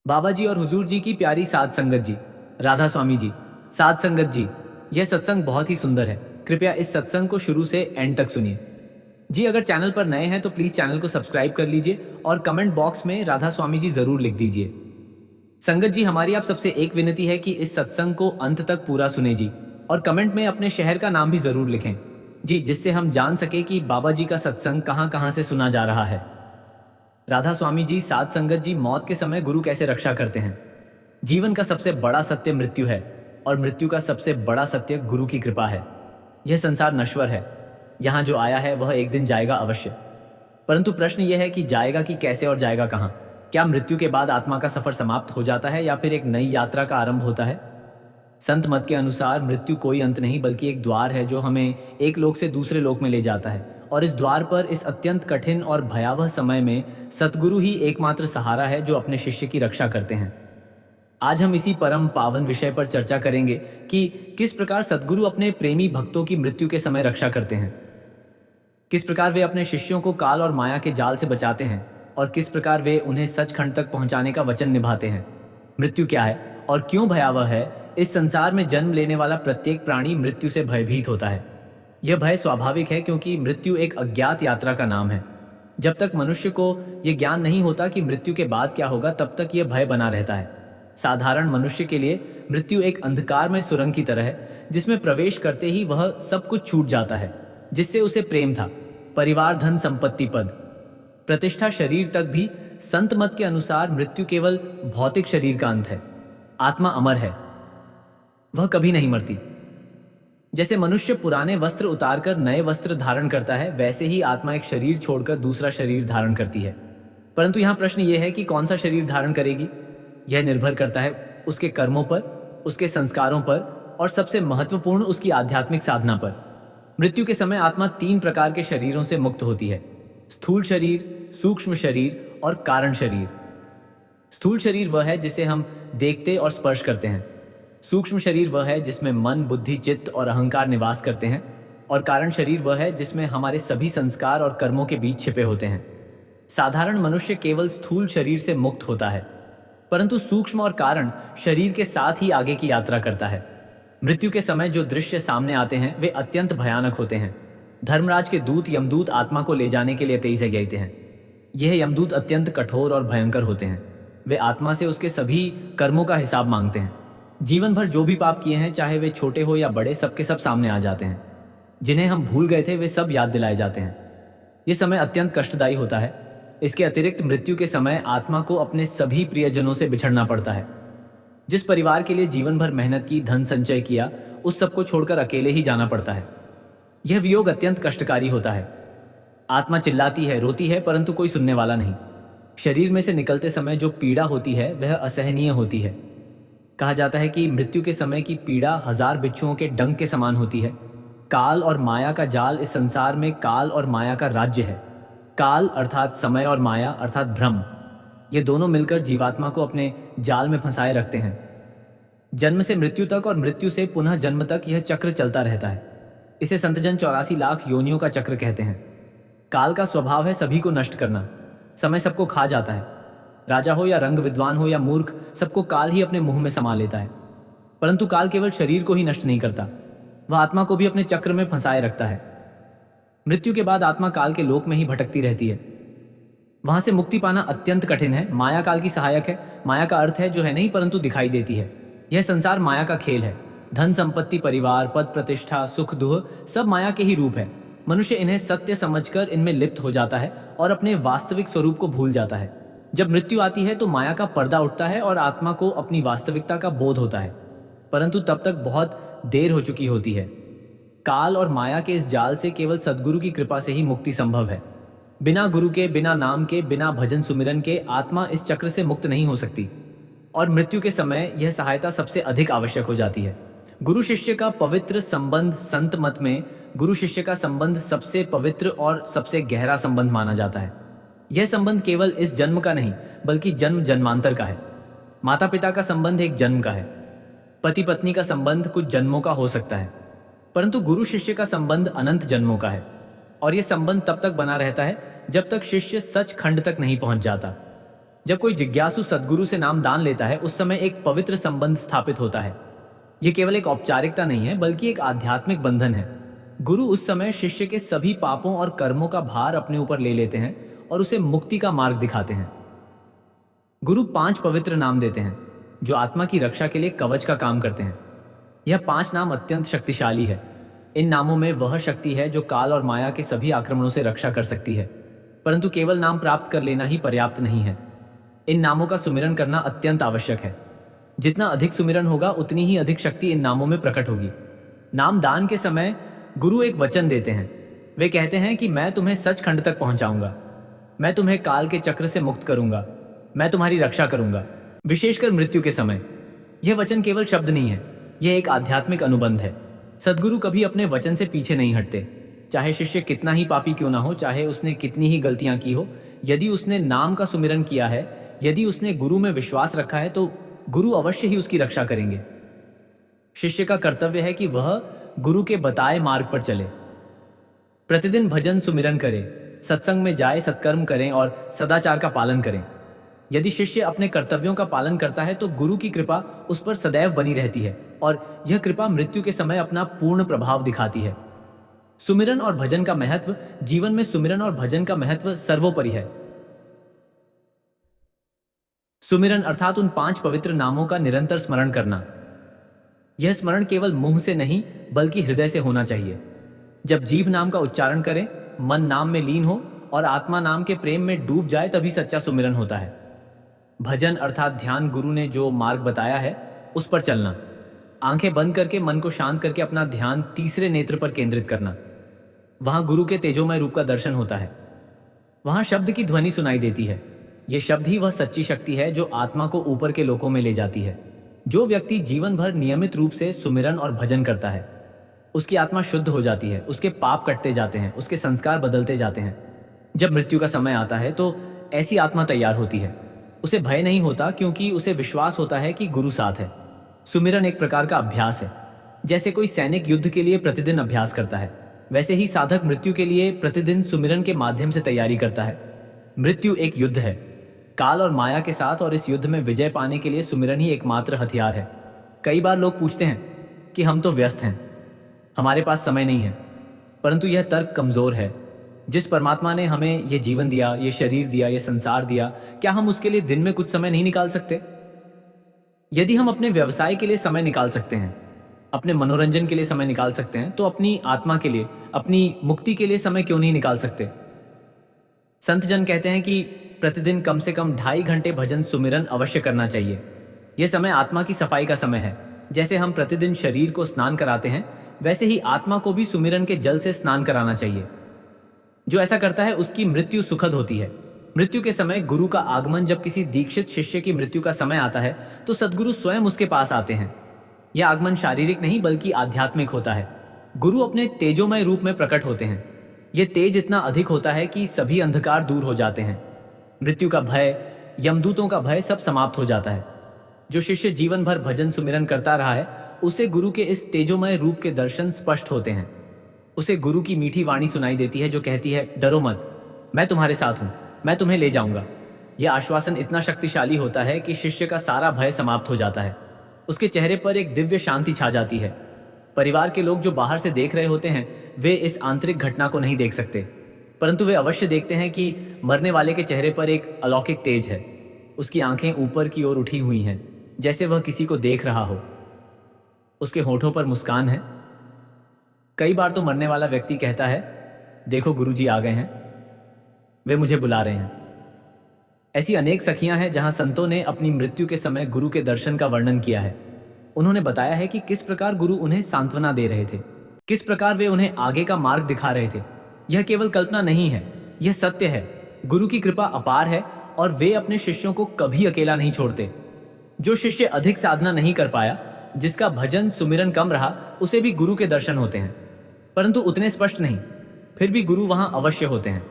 बाबा जी और हुजूर जी की प्यारी साध संगत जी, राधा स्वामी जी, साध संगत जी, यह सत्संग बहुत ही सुंदर है। कृपया इस सत्संग को शुरू से एंड तक सुनिए। जी, अगर चैनल पर नए हैं तो प्लीज चैनल को सब्सक्राइब कर लीजिए और कमेंट बॉक्स में राधा स्वामी जी जरूर लिख दीजिए। संगत जी, हमारी आप सबसे एक विनती है कि इस सत्संग को अंत तक पूरा सुने जी, और कमेंट में अपने शहर का नाम भी जरूर लिखें जी, जिससे हम जान सके कि बाबा जी का सत्संग कहाँ कहाँ से सुना जा रहा है। राधा स्वामी जी, साध संगत जी, मौत के समय गुरु कैसे रक्षा करते हैं। जीवन का सबसे बड़ा सत्य मृत्यु है, और मृत्यु का सबसे बड़ा सत्य गुरु की कृपा है। यह संसार नश्वर है। यहाँ जो आया है वह एक दिन जाएगा अवश्य। परंतु प्रश्न यह है कि जाएगा कि कैसे और जाएगा कहाँ। क्या मृत्यु के बाद आत्मा का सफर समाप्त हो जाता है या फिर एक नई यात्रा का आरंभ होता है। संत मत के अनुसार मृत्यु कोई अंत नहीं बल्कि एक द्वार है जो हमें एक लोक से दूसरे लोक में ले जाता है, और इस द्वार पर इस अत्यंत कठिन और भयावह समय में सतगुरु ही एकमात्र सहारा है जो अपने शिष्य की रक्षा करते हैं। आज हम इसी परम पावन विषय पर चर्चा करेंगे कि किस प्रकार सतगुरु अपने प्रेमी भक्तों की मृत्यु के समय रक्षा करते हैं, किस प्रकार वे अपने शिष्यों को काल और माया के जाल से बचाते हैं, और किस प्रकार वे उन्हें सचखंड तक पहुंचाने का वचन निभाते हैं। मृत्यु क्या है और क्यों भयावह है। इस संसार में जन्म लेने वाला प्रत्येक प्राणी मृत्यु से भयभीत होता है। यह भय स्वाभाविक है क्योंकि मृत्यु एक अज्ञात यात्रा का नाम है। जब तक मनुष्य को यह ज्ञान नहीं होता कि मृत्यु के बाद क्या होगा, तब तक यह भय बना रहता है। साधारण मनुष्य के लिए मृत्यु एक अंधकारमय सुरंग की तरह है, जिसमें प्रवेश करते ही वह सब कुछ छूट जाता है जिससे उसे प्रेम था, परिवार, धन, संपत्ति, पद, प्रतिष्ठा, शरीर तक भी। संत मत के अनुसार मृत्यु केवल भौतिक शरीर का अंत है। आत्मा अमर है, वह कभी नहीं मरती। जैसे मनुष्य पुराने वस्त्र उतारकर नए वस्त्र धारण करता है, वैसे ही आत्मा एक शरीर छोड़कर दूसरा शरीर धारण करती है। परंतु यहाँ प्रश्न यह है कि कौन सा शरीर धारण करेगी। यह निर्भर करता है उसके कर्मों पर, उसके संस्कारों पर, और सबसे महत्वपूर्ण उसकी आध्यात्मिक साधना पर। मृत्यु के समय आत्मा 3 प्रकार के शरीरों से मुक्त होती है: स्थूल शरीर, सूक्ष्म शरीर और कारण शरीर। स्थूल शरीर वह है जिसे हम देखते और स्पर्श करते हैं। सूक्ष्म शरीर वह है जिसमें मन, बुद्धि, चित्त और अहंकार निवास करते हैं। और कारण शरीर वह है जिसमें हमारे सभी संस्कार और कर्मों के बीज छिपे होते हैं। साधारण मनुष्य केवल स्थूल शरीर से मुक्त होता है, परंतु सूक्ष्म और कारण शरीर के साथ ही आगे की यात्रा करता है। मृत्यु के समय जो दृश्य सामने आते हैं वे अत्यंत भयानक होते हैं। धर्मराज के दूत यमदूत आत्मा को ले जाने के लिए तेईस गए हैं। यह यमदूत अत्यंत कठोर और भयंकर होते हैं। वे आत्मा से उसके सभी कर्मों का हिसाब मांगते हैं। जीवन भर जो भी पाप किए हैं, चाहे वे छोटे हो या बड़े, सबके सब सामने आ जाते हैं। जिन्हें हम भूल गए थे वे सब याद दिलाए जाते हैं। यह समय अत्यंत कष्टदायी होता है। इसके अतिरिक्त मृत्यु के समय आत्मा को अपने सभी प्रियजनों से बिछड़ना पड़ता है। जिस परिवार के लिए जीवन भर मेहनत की, धन संचय किया, उस सबको छोड़कर अकेले ही जाना पड़ता है। यह वियोग अत्यंत कष्टकारी होता है। आत्मा चिल्लाती है, रोती है, परंतु कोई सुनने वाला नहीं। शरीर में से निकलते समय जो पीड़ा होती है वह असहनीय होती है। कहा जाता है कि मृत्यु के समय की पीड़ा 1000 बिच्छुओं के डंक के समान होती है। काल और माया का जाल इस संसार में काल और माया का राज्य है। काल अर्थात समय और माया अर्थात भ्रम, ये दोनों मिलकर जीवात्मा को अपने जाल में फंसाए रखते हैं। जन्म से मृत्यु तक और मृत्यु से पुनः जन्म तक यह चक्र चलता रहता है। इसे संतजन 84 लाख योनियों का चक्र कहते हैं। काल का स्वभाव है सभी को नष्ट करना। समय सबको खा जाता है। राजा हो या रंग विद्वान हो या मूर्ख, सबको काल ही अपने मुंह में समा लेता है। परंतु काल केवल शरीर को ही नष्ट नहीं करता, वह आत्मा को भी अपने चक्र में फंसाए रखता है। मृत्यु के बाद आत्मा काल के लोक में ही भटकती रहती है। वहां से मुक्ति पाना अत्यंत कठिन है। माया काल की सहायक है। माया का अर्थ है जो है नहीं परंतु दिखाई देती है। यह संसार माया का खेल है। धन, संपत्ति, परिवार, पद, प्रतिष्ठा, सुख, दुख सब माया के ही रूप है। मनुष्य इन्हें सत्य समझकर इनमें लिप्त हो जाता है और अपने वास्तविक स्वरूप को भूल जाता है। जब मृत्यु आती है तो माया का पर्दा उठता है और आत्मा को अपनी वास्तविकता का बोध होता है, परंतु तब तक बहुत देर हो चुकी होती है। काल और माया के इस जाल से केवल सद्गुरु की कृपा से ही मुक्ति संभव है। बिना गुरु के, बिना नाम के, बिना भजन सुमिरन के आत्मा इस चक्र से मुक्त नहीं हो सकती, और मृत्यु के समय यह सहायता सबसे अधिक आवश्यक हो जाती है। गुरु शिष्य का पवित्र संबंध, संत मत में गुरु शिष्य का संबंध सबसे पवित्र और सबसे गहरा संबंध माना जाता है। यह संबंध केवल इस जन्म का नहीं बल्कि जन्म जन्मांतर का है। माता पिता का संबंध एक जन्म का है। पति पत्नी का संबंध कुछ जन्मों का हो सकता है, परंतु गुरु शिष्य का संबंध अनंत जन्मों का है। और यह संबंध तब तक बना रहता है जब तक शिष्य सचखंड तक नहीं पहुंच जाता। जब कोई जिज्ञासु सद्गुरु से नाम दान लेता है उस समय एक पवित्र संबंध स्थापित होता है। यह केवल एक औपचारिकता नहीं है बल्कि एक आध्यात्मिक बंधन है। गुरु उस समय शिष्य के सभी पापों और कर्मों का भार अपने ऊपर ले लेते हैं और उसे मुक्ति का मार्ग दिखाते हैं। गुरु 5 पवित्र नाम देते हैं जो आत्मा की रक्षा के लिए कवच का काम करते हैं। यह 5 नाम अत्यंत शक्तिशाली है। इन नामों में वह शक्ति है जो काल और माया के सभी आक्रमणों से रक्षा कर सकती है। परंतु केवल नाम प्राप्त कर लेना ही पर्याप्त नहीं है। इन नामों का सुमिरन करना अत्यंत आवश्यक है। जितना अधिक सुमिरन होगा उतनी ही अधिक शक्ति इन नामों में प्रकट होगी। नाम दान के समय गुरु एक वचन देते हैं। वे कहते हैं कि मैं तुम्हें सचखंड तक पहुंचाऊंगा, मैं तुम्हें काल के चक्र से मुक्त करूंगा, मैं तुम्हारी रक्षा करूंगा, विशेषकर मृत्यु के समय। यह वचन केवल शब्द नहीं है, यह एक आध्यात्मिक अनुबंध है। सद्गुरु कभी अपने वचन से पीछे नहीं हटते। चाहे शिष्य कितना ही पापी क्यों ना हो, चाहे उसने कितनी ही गलतियां की हो, यदि उसने नाम का सुमिरन किया है, यदि उसने गुरु में विश्वास रखा है तो गुरु अवश्य ही उसकी रक्षा करेंगे। शिष्य का कर्तव्य है कि वह गुरु के बताए मार्ग पर चले, प्रतिदिन भजन सुमिरन करे, सत्संग में जाए, सत्कर्म करें और सदाचार का पालन करें। यदि शिष्य अपने कर्तव्यों का पालन करता है तो गुरु की कृपा उस पर सदैव बनी रहती है और यह कृपा मृत्यु के समय अपना पूर्ण प्रभाव दिखाती है। सुमिरन और भजन का महत्व, जीवन में सुमिरन और भजन का महत्व सर्वोपरि है। सुमिरन अर्थात उन 5 पवित्र नामों का निरंतर स्मरण करना। यह स्मरण केवल मुंह से नहीं बल्कि हृदय से होना चाहिए। जब जीभ नाम का उच्चारण करें, मन नाम में लीन हो और आत्मा नाम के प्रेम में डूब जाए, तभी सच्चा सुमिरन होता है। भजन अर्थात ध्यान, गुरु ने जो मार्ग बताया है उस पर चलना। आंखें बंद करके मन को शांत करके अपना ध्यान तीसरे नेत्र पर केंद्रित करना। वहां गुरु के तेजोमय रूप का दर्शन होता है। वहां शब्द की ध्वनि सुनाई देती है। यह शब्द ही वह सच्ची शक्ति है जो आत्मा को ऊपर के लोकों में ले जाती है। जो व्यक्ति जीवन भर नियमित रूप से सुमिरन और भजन करता है, उसकी आत्मा शुद्ध हो जाती है, उसके पाप कटते जाते हैं, उसके संस्कार बदलते जाते हैं। जब मृत्यु का समय आता है तो ऐसी आत्मा तैयार होती है। उसे भय नहीं होता क्योंकि उसे विश्वास होता है कि गुरु साथ है। सुमिरन एक प्रकार का अभ्यास है। जैसे कोई सैनिक युद्ध के लिए प्रतिदिन अभ्यास करता है, वैसे ही साधक मृत्यु के लिए प्रतिदिन सुमिरन के माध्यम से तैयारी करता है। मृत्यु एक युद्ध है काल और माया के साथ, और इस युद्ध में विजय पाने के लिए सुमिरन ही एकमात्र हथियार है। कई बार लोग पूछते हैं कि हम तो व्यस्त हैं, हमारे पास समय नहीं है, परंतु यह तर्क कमजोर है। जिस परमात्मा ने हमें ये जीवन दिया, ये शरीर दिया, ये संसार दिया, क्या हम उसके लिए दिन में कुछ समय नहीं निकाल सकते? यदि हम अपने व्यवसाय के लिए समय निकाल सकते हैं, अपने मनोरंजन के लिए समय निकाल सकते हैं, तो अपनी आत्मा के लिए, अपनी मुक्ति के लिए समय क्यों नहीं निकाल सकते? संत जन कहते हैं कि प्रतिदिन कम से कम 2.5 घंटे भजन सुमिरन अवश्य करना चाहिए। यह समय आत्मा की सफाई का समय है। जैसे हम प्रतिदिन शरीर को स्नान कराते हैं, वैसे ही आत्मा को भी सुमिरन के जल से स्नान कराना चाहिए। जो ऐसा करता है उसकी मृत्यु सुखद होती है। मृत्यु के समय गुरु का आगमन, जब किसी दीक्षित शिष्य की मृत्यु का समय आता है तो सद्गुरु स्वयं उसके पास आते हैं। यह आगमन शारीरिक नहीं बल्कि आध्यात्मिक होता है। गुरु अपने तेजोमय रूप में प्रकट होते हैं। यह तेज इतना अधिक होता है कि सभी अंधकार दूर हो जाते हैं। मृत्यु का भय, यमदूतों का भय सब समाप्त हो जाता है। जो शिष्य जीवन भर भजन सुमिरन करता रहा है, उसे गुरु के इस तेजोमय रूप के दर्शन स्पष्ट होते हैं। उसे गुरु की मीठी वाणी सुनाई देती है जो कहती है, डरो मत, मैं तुम्हारे साथ हूं, मैं तुम्हें ले जाऊंगा। यह आश्वासन इतना शक्तिशाली होता है कि शिष्य का सारा भय समाप्त हो जाता है। उसके चेहरे पर एक दिव्य शांति छा जाती है। परिवार के लोग जो बाहर से देख रहे होते हैं, वे इस आंतरिक घटना को नहीं देख सकते, परंतु वे अवश्य देखते हैं कि मरने वाले के चेहरे पर एक अलौकिक तेज है। उसकी आंखें ऊपर की ओर उठी हुई हैं, जैसे वह किसी को देख रहा हो। उसके होठों पर मुस्कान है। कई बार तो मरने वाला व्यक्ति कहता है, देखो गुरुजी आ गए हैं, वे मुझे बुला रहे हैं। ऐसी अनेक सखियां हैं जहां संतों ने अपनी मृत्यु के समय गुरु के दर्शन का वर्णन किया है। उन्होंने बताया है कि किस प्रकार गुरु उन्हें सांत्वना दे रहे थे, किस प्रकार वे उन्हें आगे का मार्ग दिखा रहे थे। यह केवल कल्पना नहीं है, यह सत्य है। गुरु की कृपा अपार है और वे अपने शिष्यों को कभी अकेला नहीं छोड़ते। जो शिष्य अधिक साधना नहीं कर पाया, जिसका भजन सुमिरन कम रहा, उसे भी गुरु के दर्शन होते हैं, परंतु उतने स्पष्ट नहीं। फिर भी गुरु वहां अवश्य होते हैं।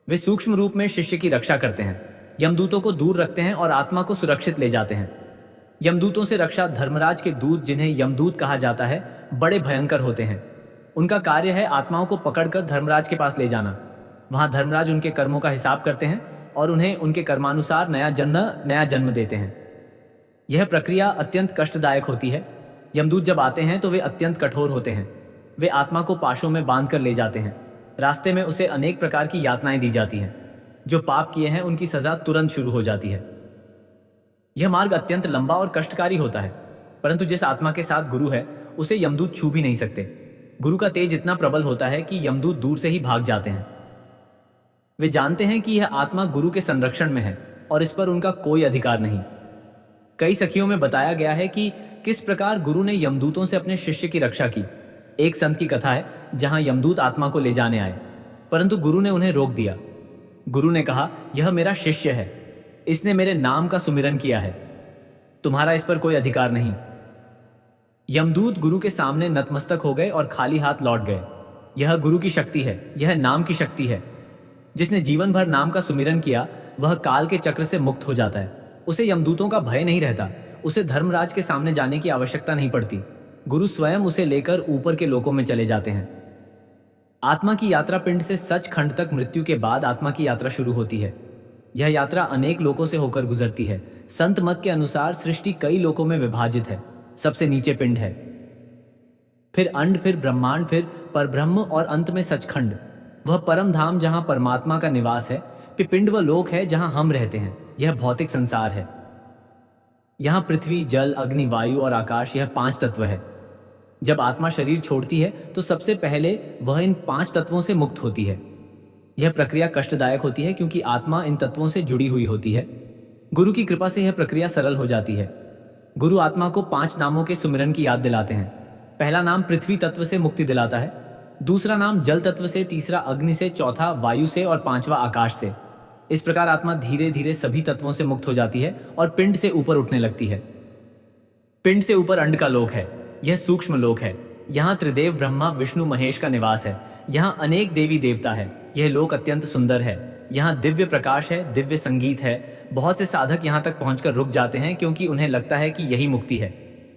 वे सूक्ष्म रूप में शिष्य की रक्षा करते हैं, यमदूतों को दूर रखते हैं और आत्मा को सुरक्षित ले जाते हैं। यमदूतों से रक्षा धर्मराज के दूत, जिन्हें यमदूत कहा जाता है, बड़े भयंकर होते हैं। उनका कार्य है आत्माओं को पकड़कर धर्मराज के पास ले जाना। वहां धर्मराज उनके कर्मों का हिसाब करते हैं और उन्हें उनके कर्मानुसार नया जन्म देते हैं। यह प्रक्रिया अत्यंत कष्टदायक होती है। यमदूत जब आते हैं तो वे अत्यंत कठोर होते हैं। वे आत्मा को पाशों में बांध कर ले जाते हैं। रास्ते में उसे अनेक प्रकार की यातनाएं दी जाती हैं। जो पाप किए हैं उनकी सजा तुरंत शुरू हो जाती है। यह मार्ग अत्यंत लंबा और कष्टकारी होता है, परंतु जिस आत्मा के साथ गुरु है उसे यमदूत छू भी नहीं सकते। गुरु का तेज इतना प्रबल होता है कि यमदूत दूर से ही भाग जाते हैं। वे जानते हैं कि यह आत्मा गुरु के संरक्षण में है और इस पर उनका कोई अधिकार नहीं। कई सखियों में बताया गया है कि किस प्रकार गुरु ने यमदूतों से अपने शिष्य की रक्षा की। एक संत की कथा है जहां यमदूत आत्मा को ले जाने आए, परंतु गुरु ने उन्हें रोक दिया। गुरु ने कहा, यह मेरा शिष्य है, इसने मेरे नाम का सुमिरन किया है, तुम्हारा इस पर कोई अधिकार नहीं। यमदूत गुरु के सामने नतमस्तक हो गए और खाली हाथ लौट गए। यह गुरु की शक्ति है, यह नाम की शक्ति है। जिसने जीवन भर नाम का सुमिरन किया वह काल के चक्र से मुक्त हो जाता है। उसे यमदूतों का भय नहीं रहता, उसे धर्मराज के सामने जाने की आवश्यकता नहीं पड़ती। गुरु स्वयं उसे लेकर ऊपर के लोकों में चले जाते हैं। आत्मा की यात्रा पिंड से सचखंड तक मृत्यु के बाद आत्मा की यात्रा शुरू होती है। यह यात्रा अनेक लोकों से होकर गुजरती है। संत मत के अनुसार सृष्टि कई लोकों में विभाजित है। सबसे नीचे पिंड है, फिर अंड, फिर ब्रह्मांड, फिर परब्रह्म और अंत में सचखंड, वह परम धाम जहां परमात्मा का निवास है। फिर पिंड वह लोक है जहां हम रहते हैं। यह भौतिक संसार है। यहां पृथ्वी, जल, अग्नि, वायु और आकाश, यह 5 तत्व है। जब आत्मा शरीर छोड़ती है तो सबसे पहले वह इन 5 तत्वों से मुक्त होती है। यह प्रक्रिया कष्टदायक होती है क्योंकि आत्मा इन तत्वों से जुड़ी हुई होती है। गुरु की कृपा से यह प्रक्रिया सरल हो जाती है। गुरु आत्मा को 5 नामों के सुमिरन की याद दिलाते हैं। पहला नाम पृथ्वी तत्व से मुक्ति दिलाता है, दूसरा नाम जल तत्व से, तीसरा अग्नि से, चौथा वायु से और 5वां आकाश से। इस प्रकार आत्मा धीरे धीरे सभी तत्वों से मुक्त हो जाती है और पिंड से ऊपर उठने लगती है। पिंड से ऊपर अंड का लोक है। यह सूक्ष्म लोक है। यहाँ त्रिदेव ब्रह्मा, विष्णु, महेश का निवास है। यहाँ अनेक देवी देवता है। यह लोक अत्यंत सुंदर है। यहाँ दिव्य प्रकाश है, दिव्य संगीत है। बहुत से साधक यहाँ तक पहुंचकर रुक जाते हैं क्योंकि उन्हें लगता है कि यही मुक्ति है,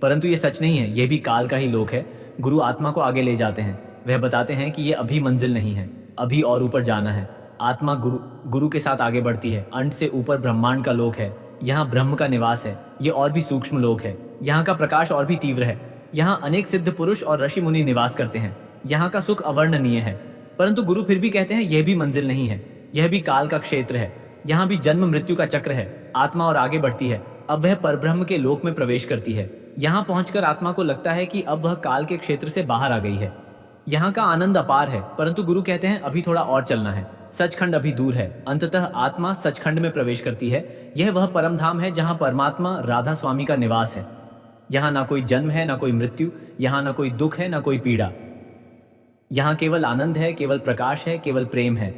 परंतु यह सच नहीं है। यह भी काल का ही लोक है। गुरु आत्मा को आगे ले जाते हैं। वह बताते हैं कि यह अभी मंजिल नहीं है, अभी और ऊपर जाना है। आत्मा गुरु के साथ आगे बढ़ती है। अंड से ऊपर ब्रह्मांड का लोक है। यहाँ ब्रह्म का निवास है। ये और भी सूक्ष्म लोक है। यहाँ का प्रकाश और भी तीव्र है। यहाँ अनेक सिद्ध पुरुष और ऋषि मुनि निवास करते हैं। यहाँ का सुख अवर्णनीय है, परंतु गुरु फिर भी कहते हैं यह भी मंजिल नहीं है, यह भी काल का क्षेत्र है। यहाँ भी जन्म मृत्यु का चक्र है। आत्मा और आगे बढ़ती है। अब वह परब्रह्म के लोक में प्रवेश करती है। यहाँ पहुंचकर आत्मा को लगता है कि अब वह काल के क्षेत्र से बाहर आ गई है। यहाँ का आनंद अपार है, परंतु गुरु कहते हैं अभी थोड़ा और चलना है, सचखंड अभी दूर है। अंततः आत्मा सचखंड में प्रवेश करती है। यह वह परम धाम है जहाँ परमात्मा राधा स्वामी का निवास है। यहाँ ना कोई जन्म है, ना कोई मृत्यु, यहाँ ना कोई दुख है, ना कोई पीड़ा। यहाँ केवल आनंद है, केवल प्रकाश है, केवल प्रेम है।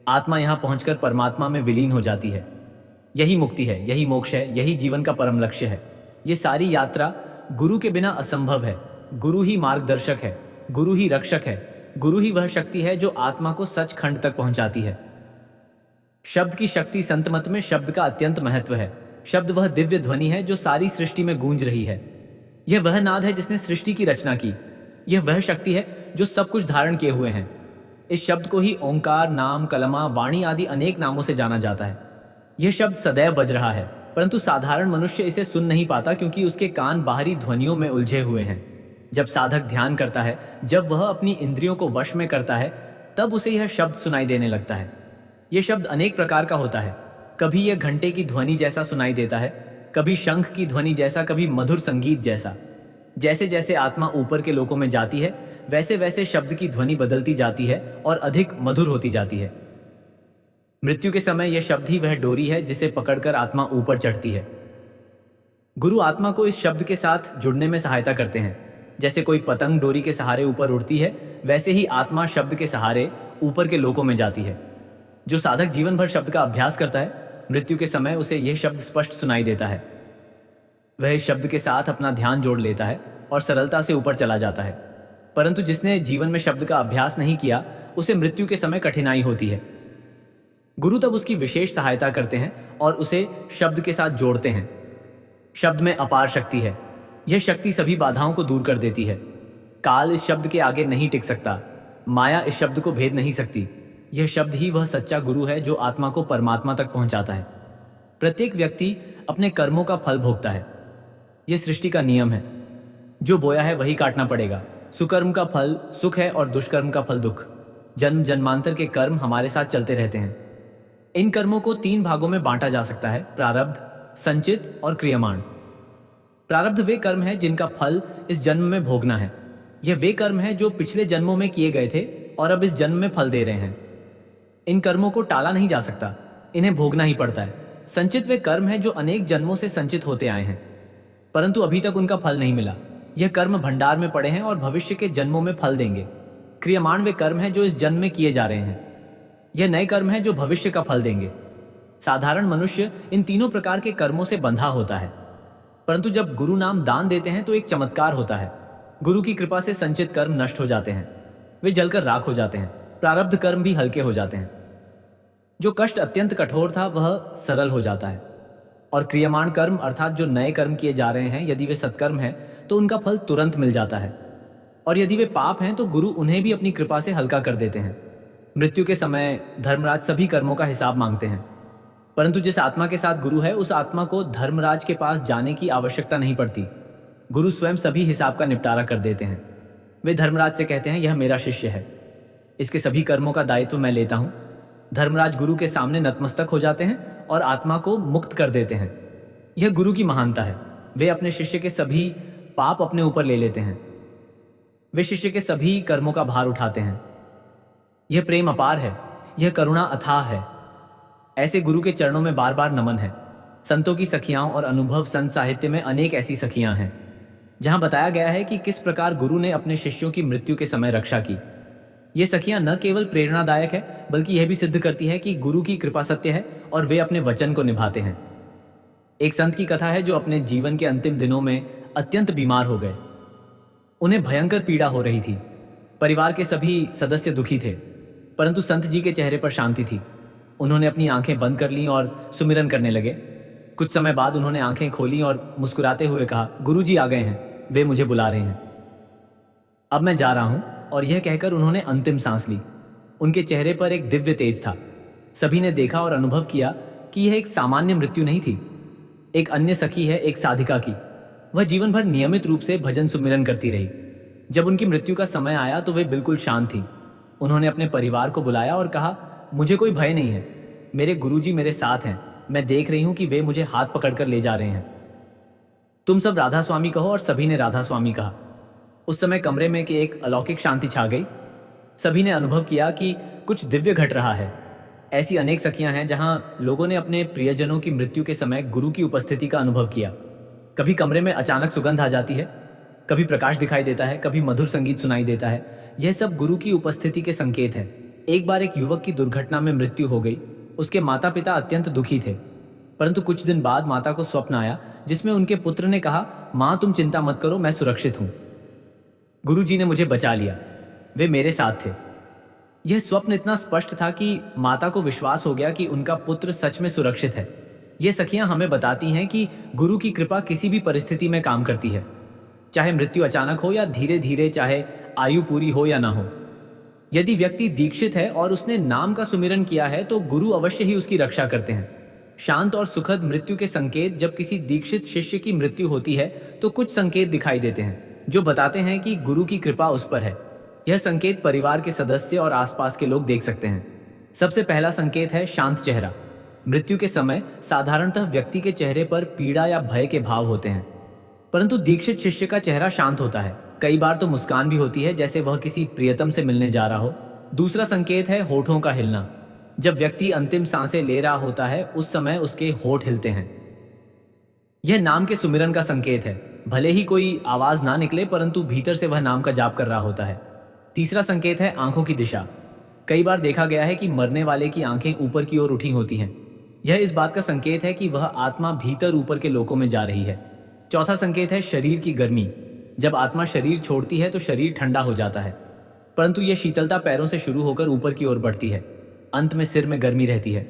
आत्मा यहाँ पहुंचकर परमात्मा में विलीन हो जाती है। यही मुक्ति है, यही मोक्ष है, यही जीवन का परम लक्ष्य है। ये सारी यात्रा गुरु के बिना असंभव है। गुरु ही मार्गदर्शक है, गुरु ही रक्षक है, गुरु ही वह शक्ति है जो आत्मा को सचखंड तक पहुंचाती है। शब्द की शक्ति, संत मत में शब्द का अत्यंत महत्व है। शब्द वह दिव्य ध्वनि है जो सारी सृष्टि में गूंज रही है। यह वह नाद है जिसने सृष्टि की रचना की। यह वह शक्ति है जो सब कुछ धारण किए हुए हैं। इस शब्द को ही ओंकार, नाम, कलमा, वाणी आदि अनेक नामों से जाना जाता है। यह शब्द सदैव बज रहा है, परंतु साधारण मनुष्य इसे सुन नहीं पाता क्योंकि उसके कान बाहरी ध्वनियों में उलझे हुए हैं। जब साधक ध्यान करता है, जब वह अपनी इंद्रियों को वश में करता है, तब उसे यह शब्द सुनाई देने लगता है। यह शब्द अनेक प्रकार का होता है। कभी यह घंटे की ध्वनि जैसा सुनाई देता है, कभी शंख की ध्वनि जैसा, कभी मधुर संगीत जैसा। जैसे जैसे आत्मा ऊपर के लोकों में जाती है, वैसे वैसे शब्द की ध्वनि बदलती जाती है और अधिक मधुर होती जाती है। मृत्यु के समय यह शब्द ही वह डोरी है जिसे पकड़कर आत्मा ऊपर चढ़ती है। गुरु आत्मा को इस शब्द के साथ जुड़ने में सहायता करते हैं। जैसे कोई पतंग डोरी के सहारे ऊपर उड़ती है, वैसे ही आत्मा शब्द के सहारे ऊपर के लोकों में जाती है। जो साधक जीवन भर शब्द का अभ्यास करता है, मृत्यु के समय उसे यह शब्द स्पष्ट सुनाई देता है। वह इस शब्द के साथ अपना ध्यान जोड़ लेता है और सरलता से ऊपर चला जाता है। परंतु जिसने जीवन में शब्द का अभ्यास नहीं किया, उसे मृत्यु के समय कठिनाई होती है। गुरु तब उसकी विशेष सहायता करते हैं और उसे शब्द के साथ जोड़ते हैं। शब्द में अपार शक्ति है। यह शक्ति सभी बाधाओं को दूर कर देती है। काल इस शब्द के आगे नहीं टिक सकता। माया इस शब्द को भेद नहीं सकती। यह शब्द ही वह सच्चा गुरु है जो आत्मा को परमात्मा तक पहुंचाता है। प्रत्येक व्यक्ति अपने कर्मों का फल भोगता है। यह सृष्टि का नियम है। जो बोया है वही काटना पड़ेगा। सुकर्म का फल सुख है और दुष्कर्म का फल दुख। जन्म जन्मांतर के कर्म हमारे साथ चलते रहते हैं। इन कर्मों को 3 भागों में बांटा जा सकता है: प्रारब्ध, संचित और क्रियमाण। प्रारब्ध वे कर्म हैं जिनका फल इस जन्म में भोगना है। यह वे कर्म हैं जो पिछले जन्मों में किए गए थे और अब इस जन्म में फल दे रहे हैं। इन कर्मों को टाला नहीं जा सकता, इन्हें भोगना ही पड़ता है। संचित वे कर्म हैं जो अनेक जन्मों से संचित होते आए हैं, परंतु अभी तक उनका फल नहीं मिला। यह कर्म भंडार में पड़े हैं और भविष्य के जन्मों में फल देंगे। क्रियमाण वे कर्म हैं जो इस जन्म में किए जा रहे हैं। यह नए कर्म हैं जो भविष्य का फल देंगे। साधारण मनुष्य इन तीनों प्रकार के कर्मों से बंधा होता है, परंतु जब गुरु नाम दान देते हैं तो एक चमत्कार होता है। गुरु की कृपा से संचित कर्म नष्ट हो जाते हैं, वे जलकर राख हो जाते हैं। प्रारब्ध कर्म भी हल्के हो जाते हैं। जो कष्ट अत्यंत कठोर था वह सरल हो जाता है। और क्रियमाण कर्म अर्थात जो नए कर्म किए जा रहे हैं, यदि वे सत्कर्म हैं तो उनका फल तुरंत मिल जाता है, और यदि वे पाप हैं तो गुरु उन्हें भी अपनी कृपा से हल्का कर देते हैं। मृत्यु के समय धर्मराज सभी कर्मों का हिसाब मांगते हैं, परंतु जिस आत्मा के साथ गुरु है उस आत्मा को धर्मराज के पास जाने की आवश्यकता नहीं पड़ती। गुरु स्वयं सभी हिसाब का निपटारा कर देते हैं। वे धर्मराज से कहते हैं, यह मेरा शिष्य है, इसके सभी कर्मों का दायित्व मैं लेता हूं। धर्मराज गुरु के सामने नतमस्तक हो जाते हैं और आत्मा को मुक्त कर देते हैं। यह गुरु की महानता है। वे अपने शिष्य के सभी पाप अपने ऊपर ले लेते हैं। वे शिष्य के सभी कर्मों का भार उठाते हैं। यह प्रेम अपार है, यह करुणा अथाह है। ऐसे गुरु के चरणों में बार बार नमन है। संतों की सखियाओं और अनुभव संत साहित्य में अनेक ऐसी सखियां हैं जहां बताया गया है कि किस प्रकार गुरु ने अपने शिष्यों की मृत्यु के समय रक्षा की। ये सखियां न केवल प्रेरणादायक है, बल्कि यह भी सिद्ध करती है कि गुरु की कृपा सत्य है और वे अपने वचन को निभाते हैं। एक संत की कथा है जो अपने जीवन के अंतिम दिनों में अत्यंत बीमार हो गए। उन्हें भयंकर पीड़ा हो रही थी। परिवार के सभी सदस्य दुखी थे, परंतु संत जी के चेहरे पर शांति थी। उन्होंने अपनी आंखें बंद कर लीं और सुमिरन करने लगे। कुछ समय बाद उन्होंने आंखें खोली और मुस्कुराते हुए कहा, गुरु जी आ गए हैं, वे मुझे बुला रहे हैं, अब मैं जा रहा हूं। और यह कहकर उन्होंने अंतिम सांस ली। उनके चेहरे पर एक दिव्य तेज था। सभी ने देखा और अनुभव किया कि यह एक सामान्य मृत्यु नहीं थी। एक अन्य सखी है, एक साधिका की। वह जीवन भर नियमित रूप से भजन सुमिरन करती रही। जब उनकी मृत्यु का समय आया तो वे बिल्कुल शांत थी। उन्होंने अपने परिवार को बुलाया और कहा, मुझे कोई भय नहीं है, मेरे गुरुजी मेरे साथ हैं। मैं देख रही हूं कि वे मुझे हाथ पकड़कर ले जा रहे हैं। तुम सब राधा स्वामी कहो। और सभी ने राधा स्वामी कहा। उस समय कमरे में कि एक अलौकिक शांति छा गई। सभी ने अनुभव किया कि कुछ दिव्य घट रहा है। ऐसी अनेक सखियां हैं जहां लोगों ने अपने प्रियजनों की मृत्यु के समय गुरु की उपस्थिति का अनुभव किया। कभी कमरे में अचानक सुगंध आ जाती है, कभी प्रकाश दिखाई देता है, कभी मधुर संगीत सुनाई देता है। यह सब गुरु की उपस्थिति के संकेत है। एक बार एक युवक की दुर्घटना में मृत्यु हो गई। उसके माता पिता अत्यंत दुखी थे, परंतु कुछ दिन बाद माता को स्वप्न आया जिसमें उनके पुत्र ने कहा, माँ तुम चिंता मत करो, मैं सुरक्षित हूँ। गुरु जी ने मुझे बचा लिया, वे मेरे साथ थे। यह स्वप्न इतना स्पष्ट था कि माता को विश्वास हो गया कि उनका पुत्र सच में सुरक्षित है। ये सखियां हमें बताती हैं कि गुरु की कृपा किसी भी परिस्थिति में काम करती है, चाहे मृत्यु अचानक हो या धीरे धीरे, चाहे आयु पूरी हो या ना हो। यदि व्यक्ति दीक्षित है और उसने नाम का सुमिरन किया है तो गुरु अवश्य ही उसकी रक्षा करते हैं। शांत और सुखद मृत्यु के संकेत, जब किसी दीक्षित शिष्य की मृत्यु होती है तो कुछ संकेत दिखाई देते हैं जो बताते हैं कि गुरु की कृपा उस पर है। यह संकेत परिवार के सदस्य और आसपास के लोग देख सकते हैं। सबसे पहला संकेत है शांत चेहरा। मृत्यु के समय साधारणतः व्यक्ति के चेहरे पर पीड़ा या भय के भाव होते हैं, परंतु दीक्षित शिष्य का चेहरा शांत होता है। कई बार तो मुस्कान भी होती है, जैसे वह किसी प्रियतम से मिलने जा रहा हो। दूसरा संकेत है होठों का हिलना। जब व्यक्ति अंतिम सांसें ले रहा होता है उस समय उसके होठ हिलते हैं। यह नाम के सुमिरन का संकेत है। भले ही कोई आवाज ना निकले, परंतु भीतर से वह नाम का जाप कर रहा होता है। तीसरा संकेत है आंखों की दिशा। कई बार देखा गया है कि मरने वाले की आंखें ऊपर की ओर उठी होती हैं। यह इस बात का संकेत है कि वह आत्मा भीतर ऊपर के लोकों में जा रही है। चौथा संकेत है शरीर की गर्मी। जब आत्मा शरीर छोड़ती है तो शरीर ठंडा हो जाता है, परंतु यह शीतलता पैरों से शुरू होकर ऊपर की ओर बढ़ती है। अंत में सिर में गर्मी रहती है।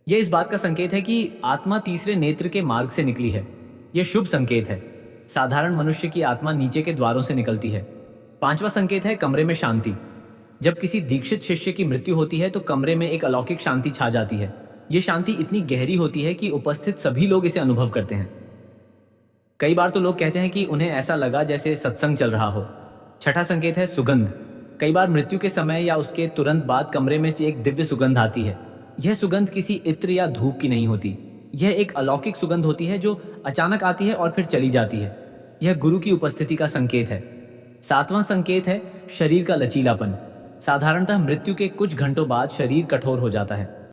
यह इस बात का संकेत है कि आत्मा तीसरे नेत्र के मार्ग से निकली है। यह शुभ संकेत है। साधारण मनुष्य की आत्मा नीचे के द्वारों से निकलती है। पांचवा संकेत है कमरे में शांति। जब किसी दीक्षित शिष्य की मृत्यु होती है तो कमरे में एक अलौकिक शांति छा जाती है। ये शांति इतनी गहरी होती है कि उपस्थित सभी लोग इसे अनुभव करते हैं। कई बार तो लोग कहते हैं कि उन्हें ऐसा लगा जैसे सत्संग चल रहा हो। छठा संकेत है सुगंध। कई बार मृत्यु के समय या उसके तुरंत बाद कमरे में से एक दिव्य सुगंध आती है। यह सुगंध किसी इत्र या धूप की नहीं होती। यह एक अलौकिक सुगंध होती है जो अचानक आती है और फिर चली जाती है। यह गुरु की उपस्थिति का संकेत है। सातवां संकेत है शरीर का लचीलापन। साधारणतः मृत्यु के कुछ घंटों बाद शरीर कठोर हो जाता है।